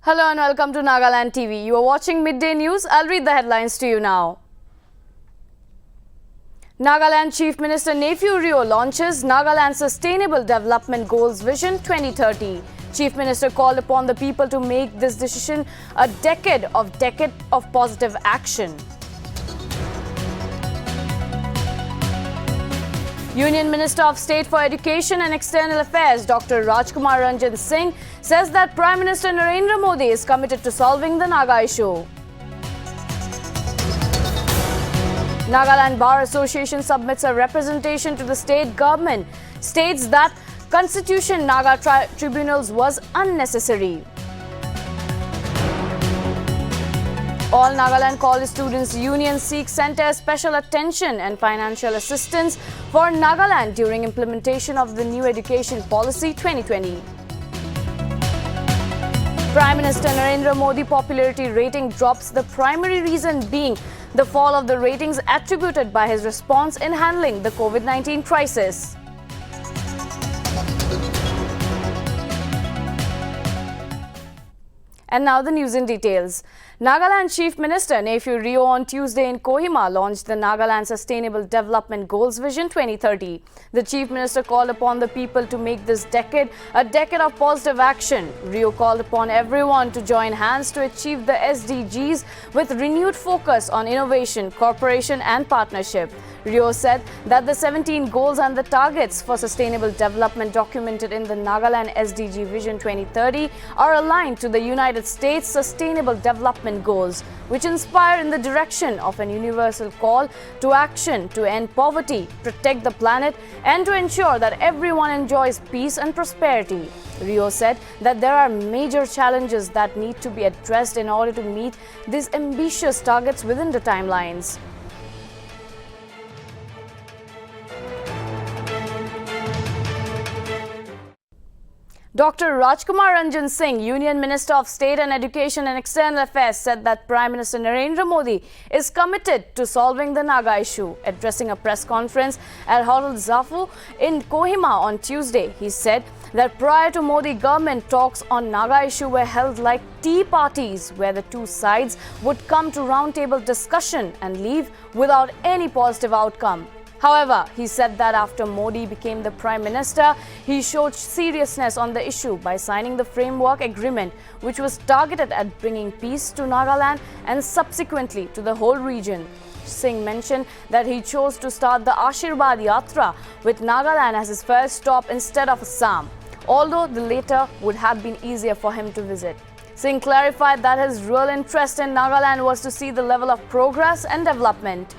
Hello and welcome to Nagaland TV. You are watching Midday News. I'll read the headlines to you now. Nagaland Chief Minister Naypyidaw Rio launches Nagaland Sustainable Development Goals Vision 2030. Chief Minister called upon the people to make this decision a decade of positive action. Union Minister of State for Education and External Affairs Dr. Rajkumar Ranjan Singh says that Prime Minister Narendra Modi is committed to solving the Naga issue. Nagaland Bar Association submits a representation to the state government, states that Constitution Naga tribunals was unnecessary. All Nagaland College Students Union seek center special attention and financial assistance for Nagaland during implementation of the new Education Policy 2020. Prime Minister Narendra Modi popularity rating drops, the primary reason being the fall of the ratings attributed by his response in handling the COVID-19 crisis. And now the news in details. Nagaland Chief Minister Naypyidaw Rio on Tuesday in Kohima launched the Nagaland Sustainable Development Goals Vision 2030. The Chief Minister called upon the people to make this decade a decade of positive action. Rio called upon everyone to join hands to achieve the SDGs with renewed focus on innovation, cooperation and partnership. Rio said that the 17 goals and the targets for sustainable development documented in the Nagaland SDG Vision 2030 are aligned to the United States Sustainable Development Goals, which inspire in the direction of an universal call to action to end poverty, protect the planet, and to ensure that everyone enjoys peace and prosperity. Rio said that there are major challenges that need to be addressed in order to meet these ambitious targets within the timelines. Dr. Rajkumar Ranjan Singh, Union Minister of State and Education and External Affairs, said that Prime Minister Narendra Modi is committed to solving the Naga issue. Addressing a press conference at Hotel Zafu in Kohima on Tuesday, he said that prior to Modi government, talks on Naga issue were held like tea parties, where the two sides would come to roundtable discussion and leave without any positive outcome. However, he said that after Modi became the Prime Minister, he showed seriousness on the issue by signing the framework agreement, which was targeted at bringing peace to Nagaland and subsequently to the whole region. Singh mentioned that he chose to start the Ashirwad Yatra with Nagaland as his first stop instead of Assam, although the latter would have been easier for him to visit. Singh clarified that his real interest in Nagaland was to see the level of progress and development.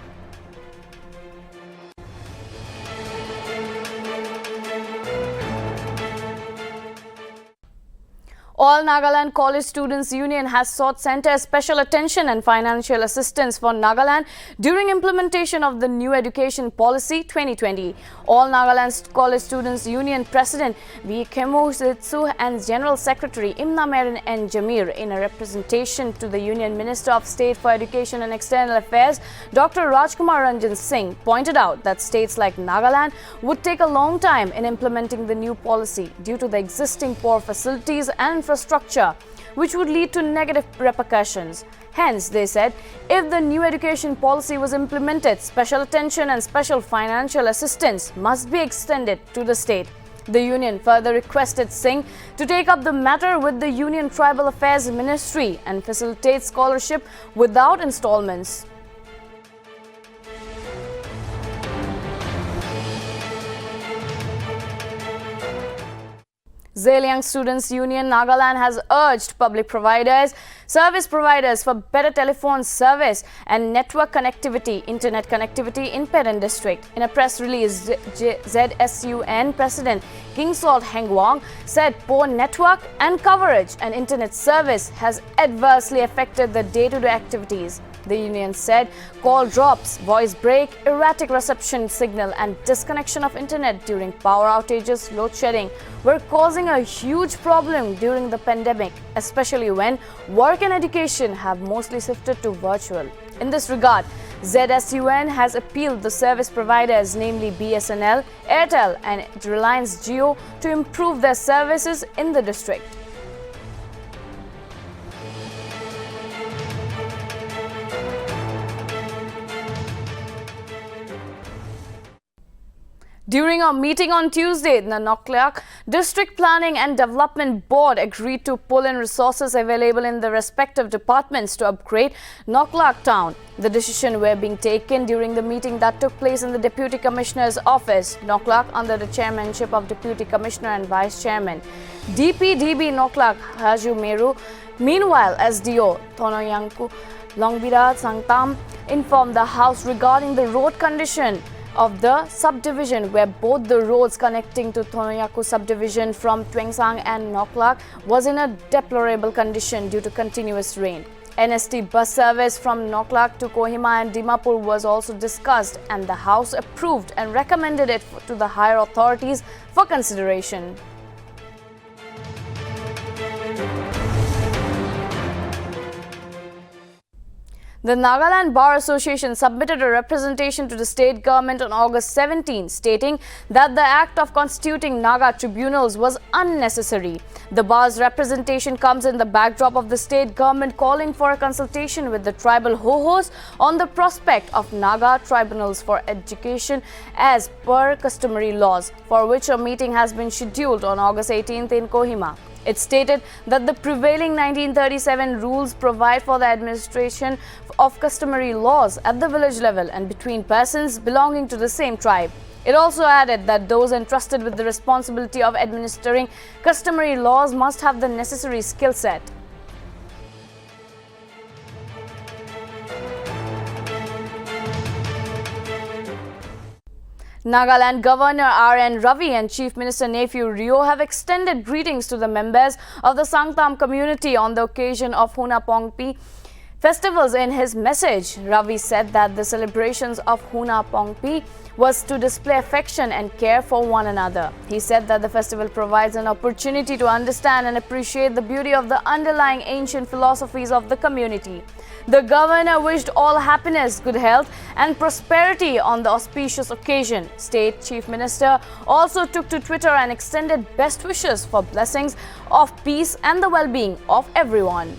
All Nagaland College Students Union has sought center special attention and financial assistance for Nagaland during implementation of the new Education Policy 2020. All Nagaland College Students Union President V. Kemu Zitsu and General Secretary Imna Merin N. Jamir, in a representation to the Union Minister of State for Education and External Affairs Dr. Rajkumar Ranjan Singh, pointed out that states like Nagaland would take a long time in implementing the new policy due to the existing poor facilities and infrastructure, which would lead to negative repercussions. Hence, they said, if the new education policy was implemented, special attention and special financial assistance must be extended to the state. The union further requested Singh to take up the matter with the Union Tribal Affairs Ministry and facilitate scholarship without installments. Zaliang Students Union Nagaland has urged public providers, service providers for better telephone service and network connectivity, internet connectivity in Peren district. In a press release, ZSUN President Kingsalt Hengwang said poor network and coverage and internet service has adversely affected the day-to-day activities. The union said call drops, voice break, erratic reception signal and disconnection of internet during power outages, load shedding were causing a huge problem during the pandemic, especially when work and education have mostly shifted to virtual. In this regard, ZSUN has appealed the service providers, namely BSNL, Airtel and Reliance Jio, to improve their services in the district. During a meeting on Tuesday, the Nagaland District Planning and Development Board agreed to pull in resources available in the respective departments to upgrade Nagaland town. The decision were being taken during the meeting that took place in the Deputy Commissioner's office, Nagaland, under the chairmanship of Deputy Commissioner and Vice Chairman DPDB Nagaland Haju Meru. Meanwhile, SDO Thonoyanku Longbira Sangtam informed the House regarding the road condition of the subdivision, where both the roads connecting to Thonoyaku subdivision from Twengsang and Nagaland was in a deplorable condition due to continuous rain. NST bus service from Nagaland to Kohima and Dimapur was also discussed, and the House approved and recommended it to the higher authorities for consideration. The Nagaland Bar Association submitted a representation to the state government on August 17, stating that the act of constituting Naga tribunals was unnecessary. The bar's representation comes in the backdrop of the state government calling for a consultation with the tribal ho-hos on the prospect of Naga tribunals for education as per customary laws, for which a meeting has been scheduled on August 18 in Kohima. It stated that the prevailing 1937 rules provide for the administration of customary laws at the village level and between persons belonging to the same tribe. It also added that those entrusted with the responsibility of administering customary laws must have the necessary skill set. Nagaland Governor R.N. Ravi and Chief Minister Nephew Rio have extended greetings to the members of the Sangtam community on the occasion of Hunapongpi festivals. In his message, Ravi said that the celebrations of Hunapongpi was to display affection and care for one another. He said that the festival provides an opportunity to understand and appreciate the beauty of the underlying ancient philosophies of the community. The governor wished all happiness, good health and prosperity on the auspicious occasion. State Chief Minister also took to Twitter and extended best wishes for blessings of peace and the well-being of everyone.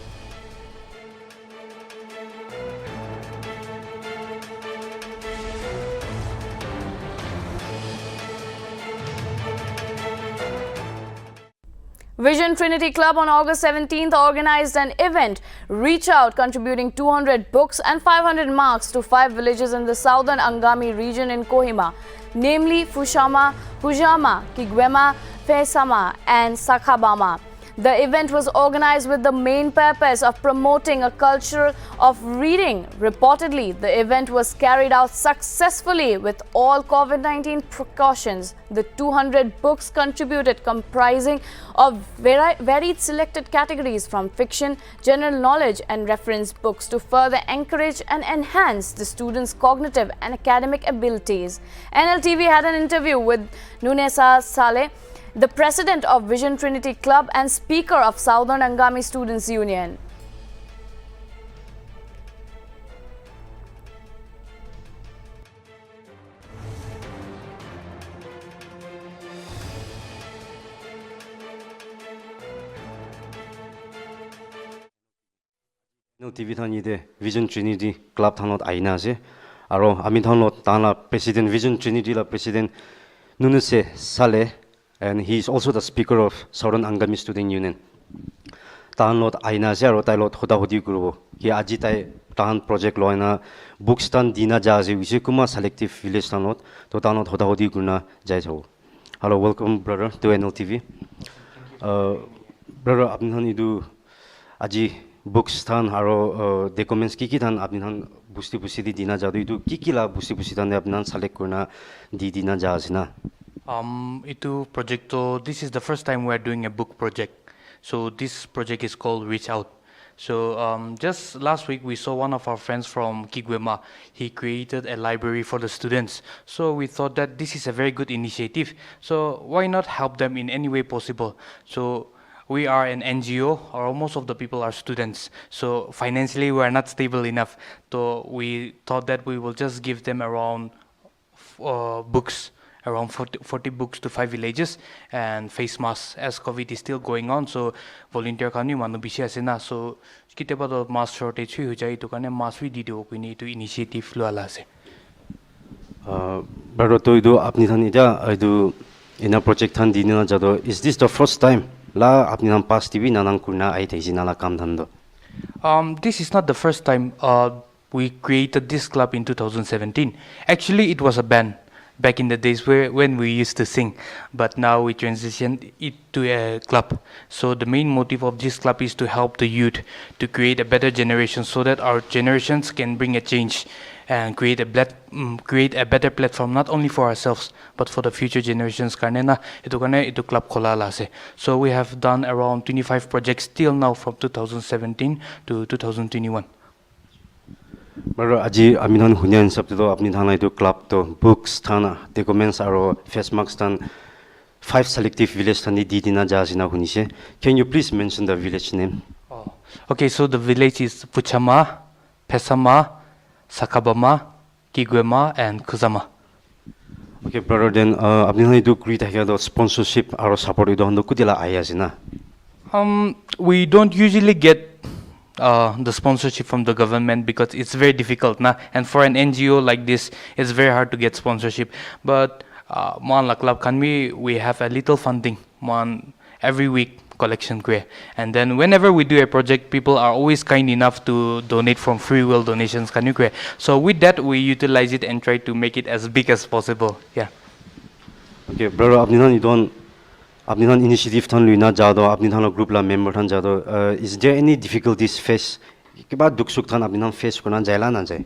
Vision Trinity Club on August 17th organized an event, Reach Out, contributing 200 books and 500 marks to 5 villages in the southern Angami region in Kohima, namely Fushama, Hujama, Kigwema, Fesama and Sakhabama. The event was organized with the main purpose of promoting a culture of reading. Reportedly, the event was carried out successfully with all COVID-19 precautions. The 200 books contributed comprising of varied selected categories from fiction, general knowledge and reference books to further encourage and enhance the students' cognitive and academic abilities. Nltv had an interview with Nunesa Saleh, the president of Vision Trinity Club and speaker of Southern Angami Students Union. Nltv Midday Vision Trinity Club thanot aina ase aro ami thanot tana president Vision Trinity la president Nunese Saleh, and he is also the speaker of Southern Angami Student Union. Tanot aina ase aro tailot hoda hodi kurubo ki aji tai tan project loina books tan dina ja ase wise kuma selective village tanot to tanot hoda hodi kurna jai chho. Hello, welcome brother to Nltv. Brother apni han idu aji books tan aro documents ki tan apni han busti di dina ja idu ki la busti tan apni han select kurna di dina ja asina. Itu project, this is the first time we are doing a book project. So this project is called Reach Out. So just last week we saw one of our friends from Kigwema. He created a library for the students. So we thought that this is a very good initiative. So why not help them in any way possible? So we are an NGO, or most of the people are students. So financially we are not stable enough. So we thought that we will just give them around books. Around 40 books to 5 villages and face masks as COVID is still going on. So volunteer kanu manu bishi ase na, so kiteba to mask shortage hui jai to kane mask we didio kuni to initiative lo ala ase. Brother, to idu apni than ida idu ina project than dinina jado. Is this the first time la apni than past TV nanang kurna ai thaisi nala kam dhando? This is not the first time we created this club in 2017. Actually, it was a band back in the days when we used to sing, but now we transitioned it to a club. So the main motive of this club is to help the youth to create a better generation, so that our generations can bring a change and create a better platform not only for ourselves but for the future generations. Itu club khola la ase. So we have done around 25 projects till now from 2017 to 2021. Brother, aji aminan hunyan sabto apni thana idu club to books thana documents aro face marks than 5 selective village thani didina jasina hunise. Can you please mention the village name? Oh. Okay, so the village is Puchama, Pesama, Sakabama, Kigwema, and Kuzama. Okay, brother, then apni thana idu create the sponsorship aro support idu hando kudila ayasina. We don't usually get the sponsorship from the government because it's very difficult, and for an NGO like this, it's very hard to get sponsorship. But la club we have a little funding every week collection kwe, and then whenever we do a project, people are always kind enough to donate from free will donations kwe. So with that, we utilize it and try to make it as big as possible. Yeah. Okay, brother, apni than initiative than luina jado apni than group la member than jado. Is there any difficulties face? Kiba duk suk than apni than face kuna jaila na jai?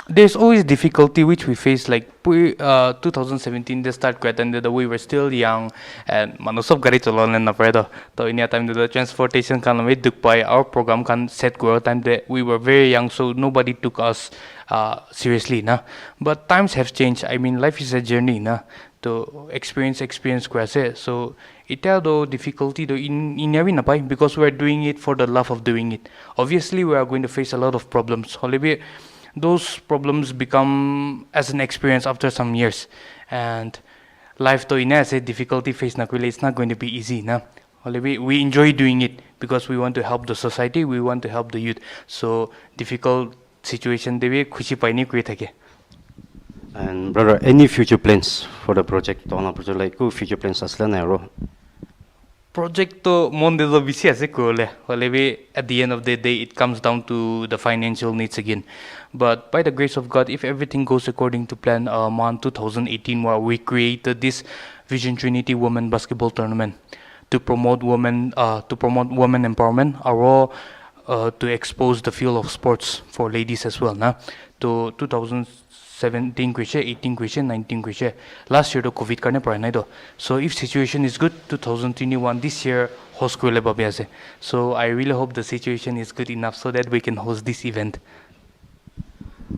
There's always difficulty which we face, like 2017 they start and we were still young and manosop gari cholon na predo. So in that time the transportation kan we duk by our program kan set go time that we were very young, so nobody took us seriously na. But times have changed. I mean, life is a journey na. To experience kwase. So it though difficulty though in every napai because we are doing it for the love of doing it. Obviously we are going to face a lot of problems. However, those problems become as an experience after some years, and life though in as a difficulty face nakwile, it's not going to be easy na. However, we enjoy doing it because we want to help the society, we want to help the youth. So difficult situation they khushi paini kwe thake. And brother, any future plans for the project? Project like future plans asla na ro. Project to monde do bisi ase kole. However, at the end of the day, it comes down to the financial needs again. But by the grace of God, if everything goes according to plan, 2018, where we created this Vision Trinity Women Basketball Tournament to promote women empowerment, to expose the field of sports for ladies as well. Na to 2017 question, 18 question, 19 question. Last year the COVID karne parai nai do. So if situation is good, 2021 this year host kole babe ase. So I really hope the situation is good enough so that we can host this event.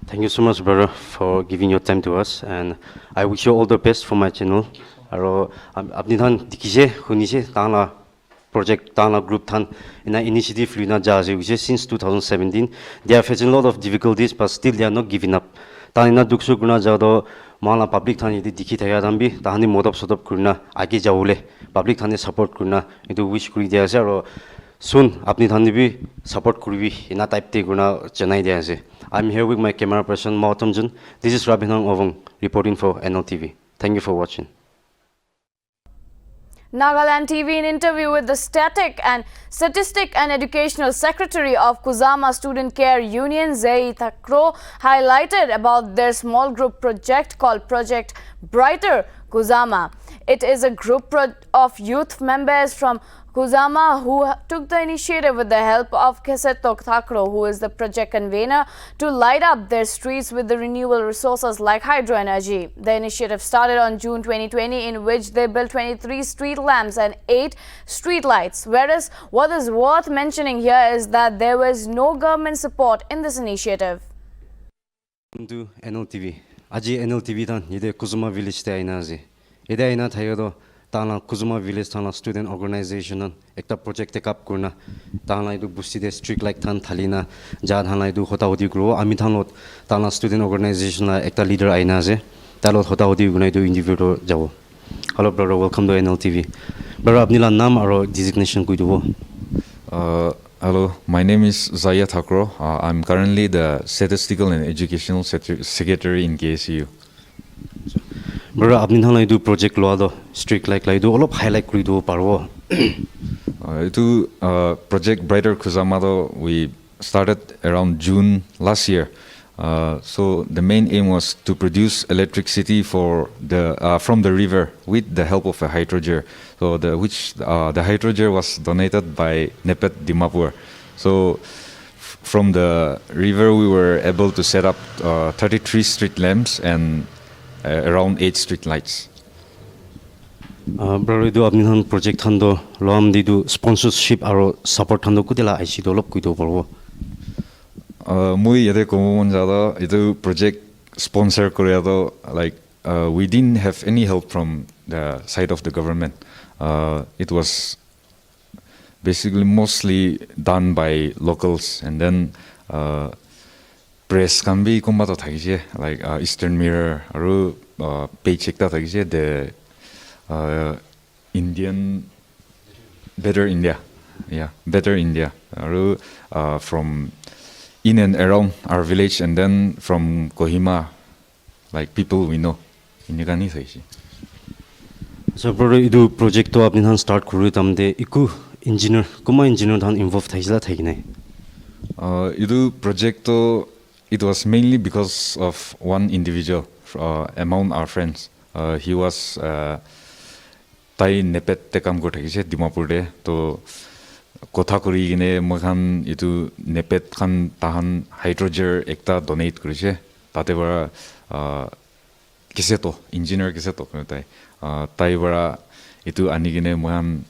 Thank you so much, brother, for giving your time to us, and I wish you all the best for my channel. Aro apni than dikise hunise tana project tana group than in an initiative luna jaze which is since 2017 they are facing a lot of difficulties, but still they are not giving up. Tanina duksu guna jado mala public thani di dikhi thaya dambi tahani modap sodap kurna age jaule public thani support kurna itu wish kuri dia ase aro soon apni thani bi support kuribi ina type te guna janai dia ase. I'm here with my camera person Mautamjun. This is Rabinang Ovong reporting for Nltv. Thank you for watching. Nagaland TV, in interview with the Statistic and Educational Secretary of Kuzama Student Care Union, Zai Thakro, highlighted about their small group project called Project Brighter Kuzama. It is a group of youth members from Kuzama who took the initiative with the help of Kesetok Thakro, who is the project convener, to light up their streets with the renewable resources like hydro energy. The initiative started on June 2020, in which they built 23 street lamps and 8 street lights. Whereas what is worth mentioning here is that there was no government support in this initiative. To Nltv. Aji Nltv tan ide Kuzama village te aina ase. Ide aina thayo Tana Kuzuma village Tana student organization ekta project take up kurna Tana idu busti de street like than thalina jad hana idu hota hodi grow ami thanot Tana student organization la ekta leader aina ase talot hota hodi guna idu individual jabo. Hello brother, welcome to Nltv. Brother apni la naam aro designation kui dubo? Hello, my name is Zaya Thakro. I'm currently the Statistical and Educational Secretary in KSU. Bro, apni thang lai do project lo do strict like lai do olop highlight kuri do parwo. Itu project Brighter Kuzamado we started around June last year. So the main aim was to produce electricity for from the river with the help of a hydrogen. So the hydrogen was donated by Nepet Dimapur. So from the river we were able to set up 33 street lamps and around 8 street lights. Bro, do apni thang project thang do lo am di do sponsorship aro support thang do kudela IC do olop kui do parwo. Muy yade komunjado itu project sponsor koreado like we didn't have any help from the side of the government. It was basically mostly done by locals, and then press can be kombato thagije like Eastern Mirror aru paycheck ta thagije the Indian Better India, Better India aru from in and around our village, and then from Kohima, like people we know. Inigani thaishi. So bro, idu project to apni thang start kuru tamde iku engineer kuma engineer thang involved thaisla thagine. Idu project to it was mainly because of one individual among our friends. He was tai nepet te kam gothagise Dimapur de to kotha kuri gine moikhan itu nepet khan tahan hydrogen ekta donate kurise tate bara kiseto engineer kiseto tai tai bara itu ani gine moikhan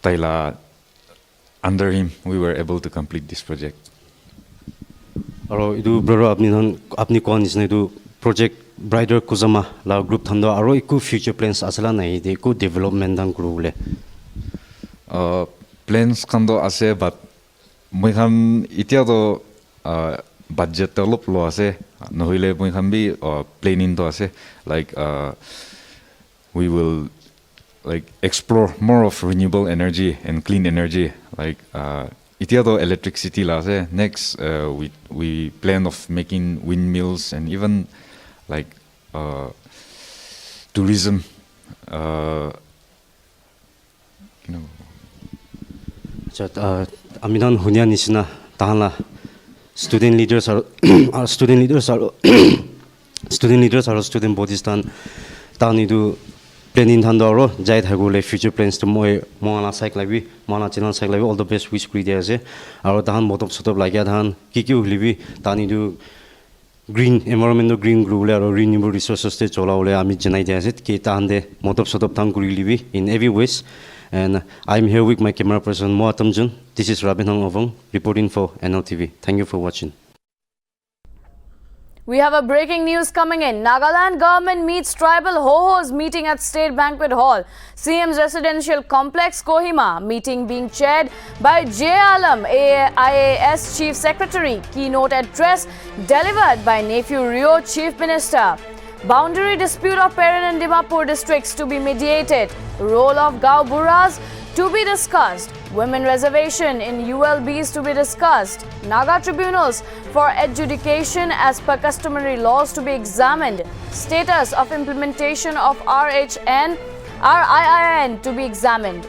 taila under him we were able to complete this project. Aro idu bro apni kon isne idu project Brighter Kuzama la group thando aro iku future plans asala nai de iku development dang kurule. Plans kando ase but moikhan itia to budget olop lo ase nohile moikhan bi planning to ase like we will like explore more of renewable energy and clean energy like itia to electricity la ase next we plan of making windmills and even like tourism you know. Amidan hunya nisna tahana student leaders are student leaders are student bodies tan tani do planning thandoro jai thagule future plans to moana cycle like moana channel cycle like all the best wish kuri dia ase aro tahan motop sotop lagya than ki hulibi tani do green environment do green grule aro renewable resources te chola ole ami janai dia ase ki tahande motop sotop thang kuri libi in every ways. And I'm here with my camera person Moatam Jun. This is Rabin Hong Ovong reporting for Nltv. Thank you for watching. We have a breaking news coming in. Nagaland government meets tribal ho-hos meeting at State Banquet Hall. CM's residential complex Kohima meeting being chaired by J. Alam, IAS Chief Secretary. Keynote address delivered by nephew Rio, Chief Minister. Boundary dispute of Peran and Dimapur districts to be mediated. Role of Gao Buras to be discussed. Women reservation in ULBs to be discussed. Naga tribunals for adjudication as per customary laws to be examined. Status of implementation of RIIN to be examined.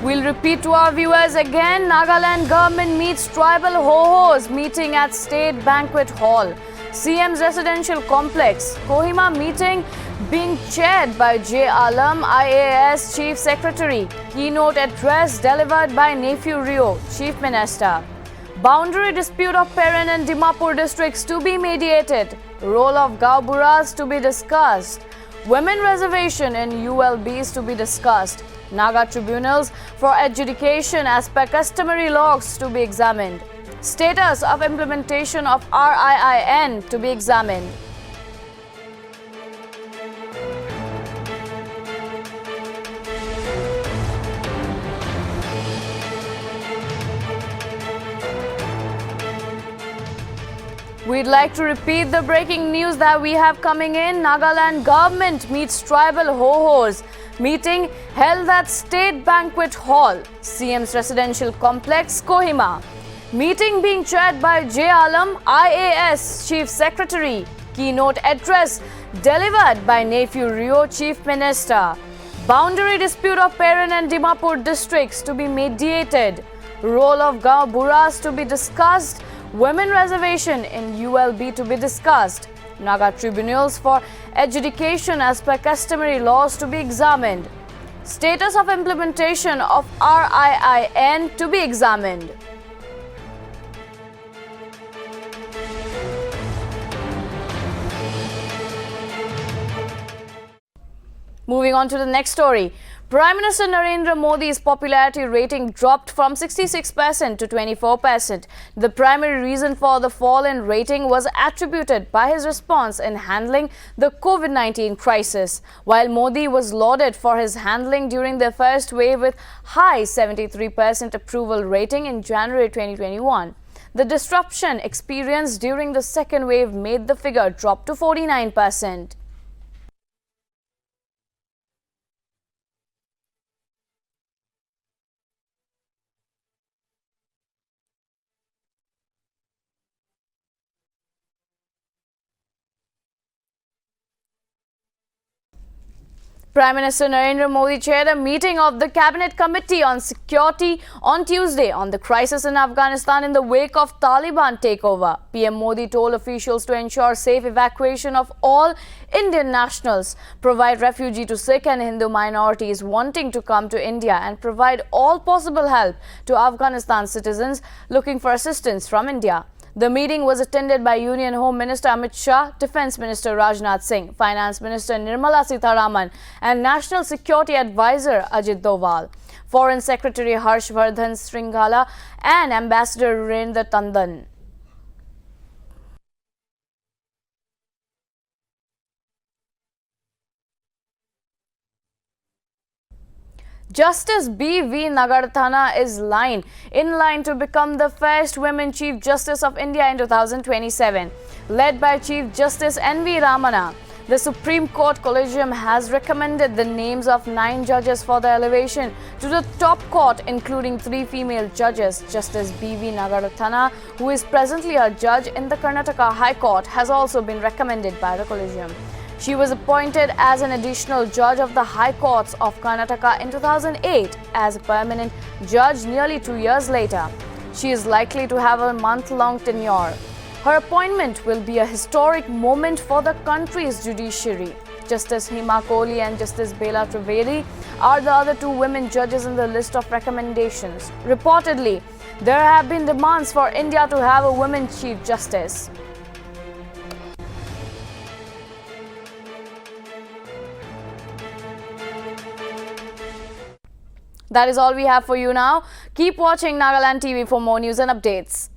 We'll repeat to our viewers again. Nagaland government meets tribal ho-hos meeting at State Banquet Hall. CM's residential complex. Kohima meeting being chaired by J. Alam, IAS Chief Secretary. Keynote address delivered by nephew Rio, Chief Minister. Boundary dispute of Peran and Dimapur districts to be mediated. Role of Gao Buras to be discussed. Women reservation in ULBs to be discussed. Naga tribunals for adjudication as per customary laws to be examined. Status of implementation of RIIN to be examined. We'd like to repeat the breaking news that we have coming in. Nagaland government meets tribal ho-hos. Meeting held at State Banquet Hall, CM's residential complex, Kohima. Meeting being chaired by J. Alam, IAS Chief Secretary. Keynote address delivered by nephew Rio Chief Minister. Boundary dispute of Peran and Dimapur districts to be mediated. Role of Gaon Buras to be discussed. Women reservation in ULB to be discussed. Naga tribunals for adjudication as per customary laws to be examined. Status of implementation of RIIN to be examined. Moving on to the next story. Prime Minister Narendra Modi's popularity rating dropped from 66% to 24%. The primary reason for the fall in rating was attributed by his response in handling the COVID-19 crisis. While Modi was lauded for his handling during the first wave with high 73% approval rating in January 2021, the disruption experienced during the second wave made the figure drop to 49%. Prime Minister Narendra Modi chaired a meeting of the Cabinet Committee on Security on Tuesday on the crisis in Afghanistan in the wake of Taliban takeover. PM Modi told officials to ensure safe evacuation of all Indian nationals, provide refuge to Sikh and Hindu minorities wanting to come to India, and provide all possible help to Afghanistan citizens looking for assistance from India. The meeting was attended by Union Home Minister Amit Shah, Defence Minister Rajnath Singh, Finance Minister Nirmala Sitharaman and National Security Advisor Ajit Doval, Foreign Secretary Harshvardhan Shringhala and Ambassador Virendra Tandon. Justice B.V. Nagaratana is in line to become the first women Chief Justice of India in 2027. Led by Chief Justice N.V. Ramana, the Supreme Court Collegium has recommended the names of 9 judges for the elevation to the top court, including 3 female judges. Justice B.V. Nagaratana, who is presently a judge in the Karnataka High Court, has also been recommended by the Collegium. She was appointed as an additional judge of the High Courts of Karnataka in 2008 as a permanent judge nearly 2 years later. She is likely to have a month-long tenure. Her appointment will be a historic moment for the country's judiciary. Justice Hema Kohli and Justice Bela Trivedi are the other 2 women judges in the list of recommendations. Reportedly, there have been demands for India to have a woman Chief Justice. That is all we have for you now. Keep watching Nagaland TV for more news and updates.